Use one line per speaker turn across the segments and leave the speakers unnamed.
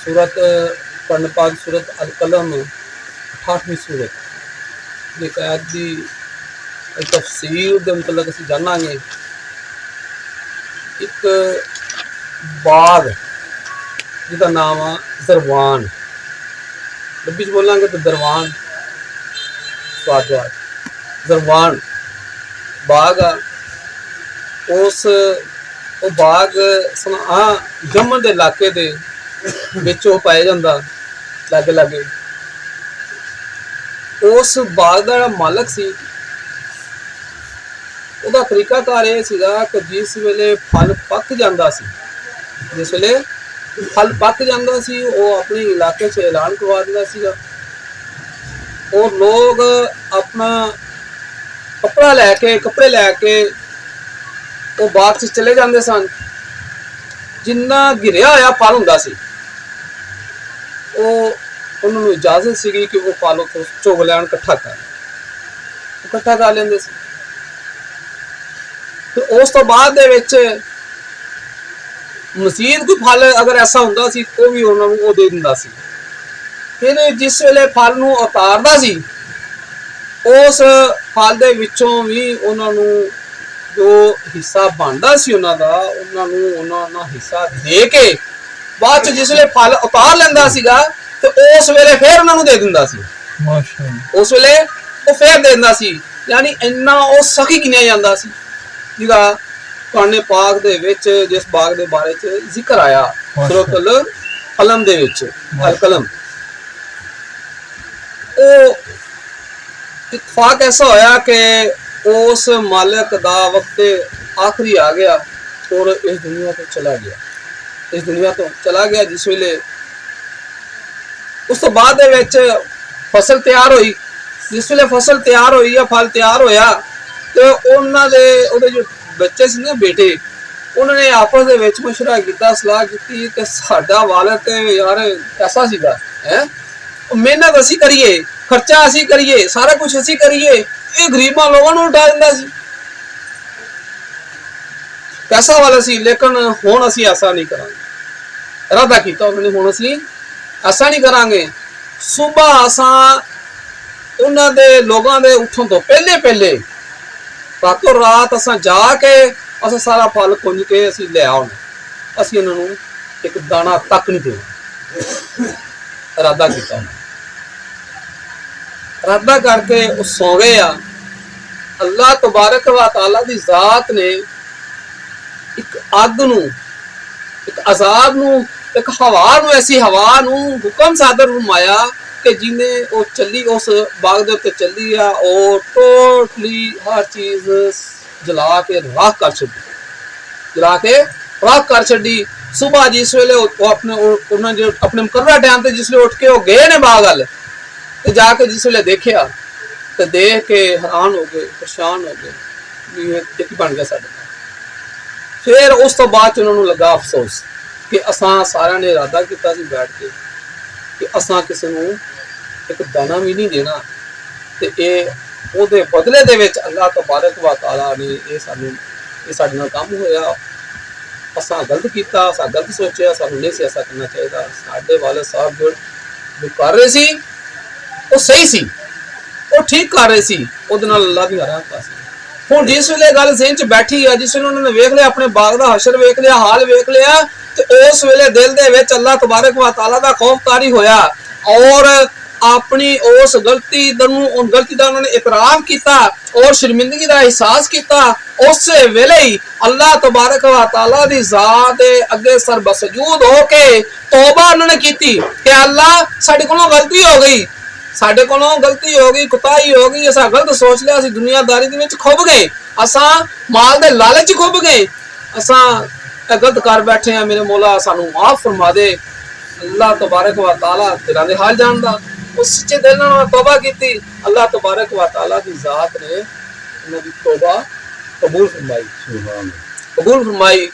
सूरत पढ़ने पाक सूरत अल कलम 68वीं सूरत एक आयत की तफसीर के मतलब असीं जानांगे। एक बाग जिसका नाम है दरवान, डब्बी च बोलांगे तो दरवान स्वादवाद दरवान बाग आ। उस बाग जम्मू के इलाके दे विच पाया जाता लागे लागे। उस बाग का मालक सी उसका तरीकाकार यह सीगा कि जिस वेले फल पक जाता सी, जिस वेले फल पक जाता सी वो अपने इलाके च ऐलान करवा दिंदा सीगा और लोग अपना कपड़े लैके वो बाग च चले जाते सन। जिन्ना घिरिया होया फल हुंदा सी उन्होंने इजाजत सी कि वो फल उतो चुग लैन, कट्ठा कर लेंदे सी। तो उस तो बाद दे विच मजीद कोई फल अगर ऐसा हुंदा सी तो भी उन्होंने वो दे दिंदा सी। फिर जिस वेले फल नूं उतारदा सी उस फल दे विचों भी उन्होंने जो हिस्सा बनता सी उन्होंने हिस्सा दे के बाद जिस वेले फल उतार लेंदा सीगा तो उस वेले फिर उन्होंने दे दिंदा सी। उस वेले वो फिर दे दिंदा सी, यानी इन्ना वो सखी गिनिया जांदा सी। जिहदा कुरान पाक दे विच जिस बाग दे बारे च जिक्र आया सूरत अल कलम दे विच अल कलम, ओ इत्तफाक ऐसा होया कि उस मालिक दा वक्त आखिरी आ गया और इस दुनिया तो चला गया। जिस वेले उस तो बाद दे विच फसल तैयार हुई, जिस वेले फसल तैयार हुई या फल तैयार होया तो उन्हां दे ओहदे जो बच्चे सी ना बेटे, उन्होंने आपस दे विच मशवरा कीता, सलाह कीती कि साडा वालिद ते यार कैसा सीगा है, मेहनत असीं करिए, खर्चा असीं करिए, सारा कुछ असीं करिए, ये गरीबां लोगों नूं उठा दिंदा सी, पैसा वाला सी। लेकिन हुण असीं ऐसा नहीं करांगे, इरादा कीता उन्होंने हुण असीं ऐसा नहीं करांगे। सुबह असां उन्हां दे लोगां दे उठण तो पहले रातों रात असां जाके असां सारा फल पुंज के असीं ले आउणा, असीं इन्हां नूं एक दाना तक नहीं देना। इरादा कीता, इरादा करके वो सौ गए। अल्लाह तबारक व तआला दी जात ने एक अग नूं, एक अजाब नूं, एक हवा नूं, ऐसी हवा नूं हुक्म सादर फरमाया कि जिन्हें वो चली उस बाग दे उत्ते चली आ और टोटली हर चीज जला के राख कर छड्डी। सुबह जिस वेले अपने मुकर्रर टाइम ते जिस वेले उठ के वो गए ने बाग अल ते जाके जिस वेले देखिया तो देख के हैरान हो गए, परेशान हो गए भी ये बन गया साडे। फिर उस तो बाद उन्होंने लगा अफसोस कि असां सारिਆਂ ने इरादा किया सी बैठ के कि असां किसी नूं एक दाना भी नहीं देना, ते ਉਹਦੇ बदले दे विच अल्लाह तबारक व तआला ने ये साडे नाल काम होया। असां गलत किया, असां गलत सोचा, सानूं नहीं सी ऐसा करना चाहिए। साडे वाले साहब जो कर रहे सी वो सही सी, वो ठीक कर रहे सी, ਉਹਦੇ ਨਾਲ अल्लाह दी रहमत सी। हुण जिस वेले गल ज़हन च बैठी है, जिस वेले उन्होंने वेख लिया अपने बाग दा हशर वेख लिया, हाल वेख लिया, तो उस वेले दिल दे विच अल्लाह तबारक व तआला दा खौफ तारी होया और अपनी उस गलती दा उन्होंने इकरार किया और शर्मिंदगी का एहसास किया। उस वेले ही अल्लाह तबारक व तआला दी ज़ात दे अगे सर बसजूद होके तौबा उन्होंने की कि अल्लाह साडे कोलों गलती हो गई, साडे कोलों गलती हो गई, कुताही हो गई, असां गलत सोच लिया, असीं दुनियादारी दे विच खुब गए, असां माल दे लालच खुब गए, असां गलत कर बैठे हैं, मेरे मौला सानू माफ फरमा दे। अल्लाह तबारक व तआला दिलां दे हाल जानदा। उस सच्चे दिल नाल तौबा कीती, अल्लाह तबारक व तआला दी जात ने उन्हां दी तौबा कबूल फरमाई, कबूल फरमाई।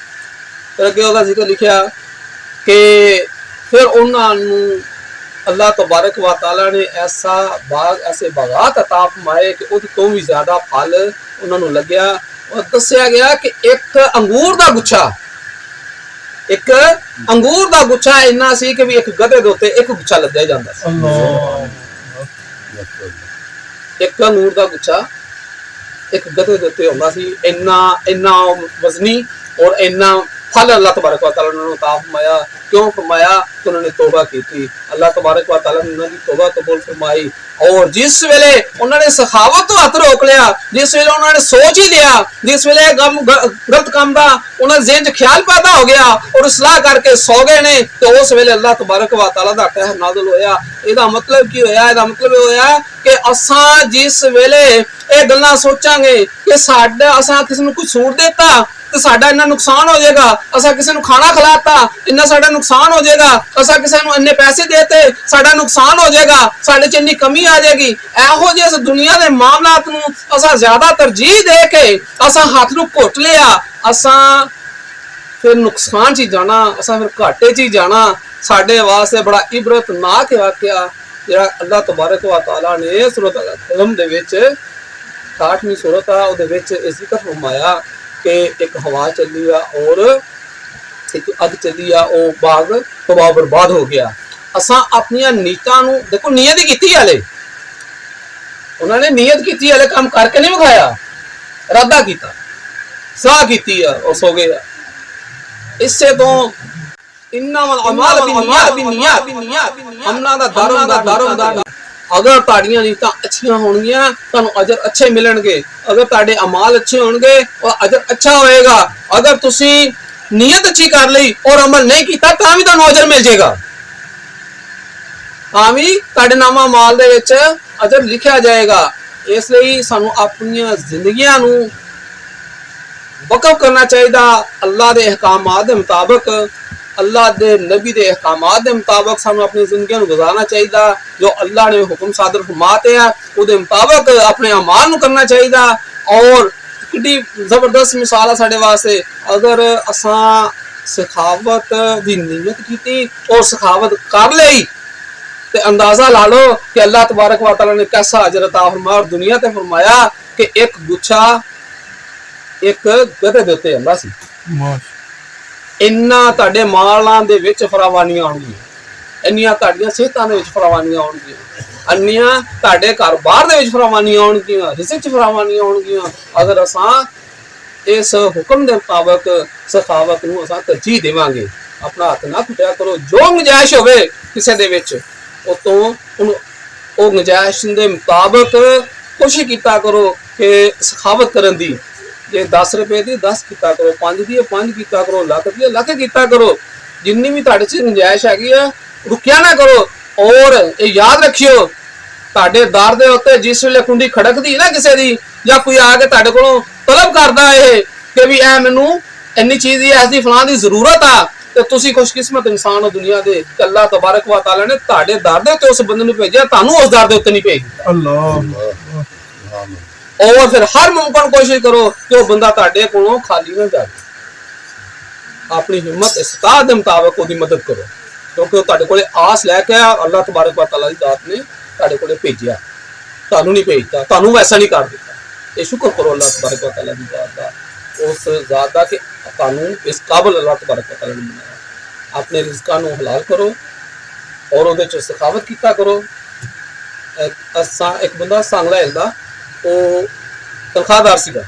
फिर अगे ओहदा जिक्र लिखिया कि फिर उन्होंने अल्लाह तबारक व तआला ने ऐसा बाग, ऐसे बागात अता फरमाए कि उस तो भी ज्यादा फल उन्होंने लग्या। और दस्या गया कि एक अंगूर का गुच्छा, एक अंगूर का गुच्छा इन्ना सी कि भी एक गधे दे उत्ते एक गुच्छा लद्या जांदा सी। एक अंगूर का गुच्छा एक गधे दे उत्ते हुंदा सी। इन्ना इन्ना वजनी और इन्ना फल अल्लाह तबारक व तआला ने अता फरमाया। क्यों फरमाया? कि उन्होंने तौबा की थी। अल्लाह तबारक व तआला ने उन्होंने तौबा कबूल फरमाई। और जिस वेले उन्होंने सखावत तो हथ रोक लिया, जिस वेले उन्होंने सोच ही लिया, जिस वेले गलत काम का उन्होंने ज़हन च ख्याल पैदा हो गया और इसलाह करके सौ गए ने, तो उस वेले अल्लाह तबारक व तआला दा कहर नाज़िल होया। इहदा मतलब की होया? इहदा मतलब ये होया कि असां जिस वेले ये गल्लां सोचांगे कि साडा असां किसी नूं कुछ सूट देता तो साडा इन्ना नुकसान हो जाएगा, असा किसी को खाना खिलाता इन्ना साडा नुकसान हो जाएगा, असा किसी को इन्ने पैसे देते साडा नुकसान हो जाएगा, साडे च इन्नी कमी आ जाएगी, एहो जिहे दुनिया के मामलात नूं असा ज्यादा तरजीह दे के असा हाथ नूं घुट लिया, असा फिर नुकसान च जाना, असा फिर घाटे च जाना। साडे वास्ते बड़ा इबरतनाक वाकया जिहड़ा अल्लाह तबारक व तआला ने सूरत अल-कलम दे विच 68वीं सूरत आ उहदे विच इस जिक्र फरमाया कि एक हवा चली आ और एक अग चली आ, वो बाग तबाह बर्बाद हो गया। असां अपनियां नीयतां नूं देखो, नीयत ही कीती हाले, उन्होंने नीयत की हाले काम करके नहीं विखाया, इरादा किया, सलाह की और सो गए। इससे तो अगर ताड़ियां नीयतां अच्छियां होणगियां तुहानूं अजर अच्छे मिलणगे, अगर ताड़े अमाल अच्छे होणगे और अजर अच्छा होएगा। अगर तुसी नीयत अच्छी कर ली और अमल नहीं किया तां भी तुहानूं अजर मिल जाएगा, तां भी ताड़े नामा अमाल दे विच अजर लिखिया जाएगा। इसलिए सानूं अपनियां जिंदगियां नूं वक़फ करना चाहिए अल्लाह दे अहकामात दे मुताबिक, अल्लाह दे नबी दे अहकामात दे मुताबिक सानू अपनी जिंदगी गुजारना चाहिए। जो अल्लाह ने हुक्म सादर फरमाते हैं उहदे मुताबिक अपने अमाल नू करना चाहिए। और कितनी जबरदस्त मिसाल है साडे वास्ते, अगर असां सखावत दी नीयत की और सखावत कर ली तो अंदाजा ला लो कि अल्लाह तबारक व तआला ने कैसा अजर अता फरमाया। और दुनिया ते फरमाया कि एक गुच्छा एक गधे दे उत्ते आंदा सी, इन्ना तुहाडे मालां दे विच फरावानियां आउणगीਆਂ, इन्नियां तुहाडीਆਂ सेहतां दे विच फरावानियां आउणगीਆਂ, अन्नियां तुहाडे घर-बार दे विच फरावानियां आउणगीਆਂ, रिज़्क च फरावानियां आउणगीਆਂ। अगर असां इस हुक्म दे मुताबिक सखावत नूं असां तरजीह देवांगे, अपना हत्थ ना खुटिया करो, जो गुंजाइश होवे किसे दे विच उतों उह गुंजाइश दे मुताबिक कोशिश कीता करो कि सखावत करन दी। जे 10 रुपए दी 10 कीता करो, 5 दी 5 कीता करो, लाख दी लाख कीता करो, जिन्नी भी तुहाडे च गुंजाइश हैगी है रुकिया ना करो। और ये याद रखियो तुहाडे दर दे उत्ते जिस वेले कुंडी खड़कदी ना किसे दी, या कोई आके तुहाडे कोलों तलब करदा है कि भी ऐ मैनूं इन्नी चीज़ दी ऐसी फलां दी जरूरत आ, ते तुसीं खुशकिस्मत इंसान हो दुनिया दे, अल्लाह तबारक व तआला ने तुहाडे दर दे उत्ते उस बंदे नूं भेजिया, तुहानूं उस दर दे उत्ते नहीं भेजदा। अल्लाह। और फिर हर मुमकिन कोशिश करो कि वह बंदा तुहाडे कोलों खाली ना जाए, अपनी हिम्मत इस्ताअत दे मुताबिक उसदी मदद करो, क्योंकि वह तुहाडे कोले आस लैके अल्लाह तबारक व तआला दी जात ने तुहाडे कोले भेजिया, तुहानूं नहीं भेजता, तुहानूं वैसा नहीं कर देता। ये शुक्र करो अल्लाह तबारक व तआला दी जात दा, उस जात दा कि तुहानूं इस काबिल अल्लाह तबारक व तआला ने बनाया। अपने रिज़्कां नूं हलाल करो और उहदे च सखावत कीता करो। एक बंदा सांगला हिलदा, वो तनख्वाहदार सीगा,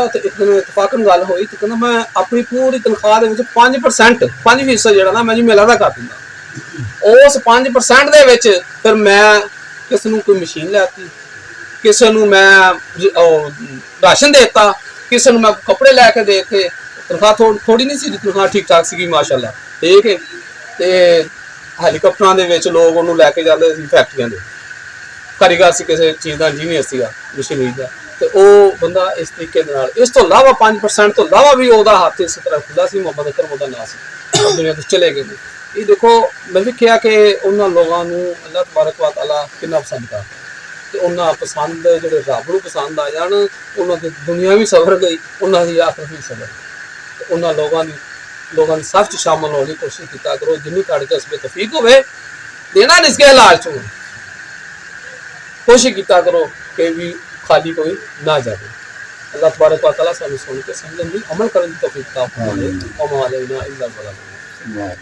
तो एक दिन इतफाकन गल हुई तो कहना मैं अपनी पूरी तनख्वाह दे विच 5% 5% जिहड़ा ना मैं जी मेला दा कर दिंदा। उस 5% दे विच फिर मैं किसी नूं कोई मशीन लैती, किसी नूं मैं राशन देता, किसी नूं मैं कपड़े लैके देते। तनख्वाह थोड़ी नहीं सी, तनख्वाह ठीक ठाक सी माशाअल्लाह, ठीक है। ते हैलीकॉप्टरां दे विच लोग उहनूं लैके जांदे सी फैक्ट्रियां दे, कारीगर से किसी चीज़ का इंजीनियर सीगा मशीनरी का, ਤੇ ਉਹ ਬੰਦਾ ਇਸ ਤਰੀਕੇ ਦੇ ਨਾਲ, ਇਸ ਤੋਂ ਇਲਾਵਾ 5% ਤੋਂ ਇਲਾਵਾ ਵੀ ਉਹਦਾ ਹੱਥ ਇਸ ਤਰ੍ਹਾਂ ਖੁੱਲਾ ਸੀ। ਮੁਹੰਮਦ ਅਕਰਮ ਉਹਦਾ ਨਾਂ ਸੀ, ਉਹ ਦੁਨੀਆ ਤੋਂ ਚਲੇ ਗਏ ਨੇ। ਇਹ ਦੇਖੋ ਮੈਂ ਵੇਖਿਆ ਕਿ ਉਹਨਾਂ ਲੋਕਾਂ ਨੂੰ ਅੱਲਾਹ ਤਬਾਰਕ व तआला ਕਿੰਨਾ ਪਸੰਦ ਕਰਦਾ, ਤੇ ਉਹਨਾਂ ਪਸੰਦ ਜਿਹੜੇ ਰੱਬ ਨੂੰ ਪਸੰਦ ਆ ਜਾਣ, ਉਹਨਾਂ ਦੀ ਦੁਨੀਆ ਵੀ ਸਵਰ ਗਈ, ਉਹਨਾਂ ਦੀ ਆਖਰਤ ਵੀ ਸਵਰ ਗਈ। ਤੇ ਉਹਨਾਂ ਲੋਕਾਂ ਦੀ ਸੱਚ ਸ਼ਾਮਲ ਹੋਣ ਦੀ ਕੋਸ਼ਿਸ਼ ਕੀਤਾ ਕਰੋ, ਜਿੰਨੀ ਤੁਹਾਡੇ ਤੇ ਅਸਬੇ ਤੌਫੀਕ ਹੋਵੇ। ਦੇਣਾ ਰਿਜ਼ਕ ਹਲਾਲ ਚੋਂ कोशिश किया करो कि भी खाली कोई ना जाए। अल्लाह तबारक व तआला सानू सुन के समझन दी अमल करने की तौफीक अता फरमाए।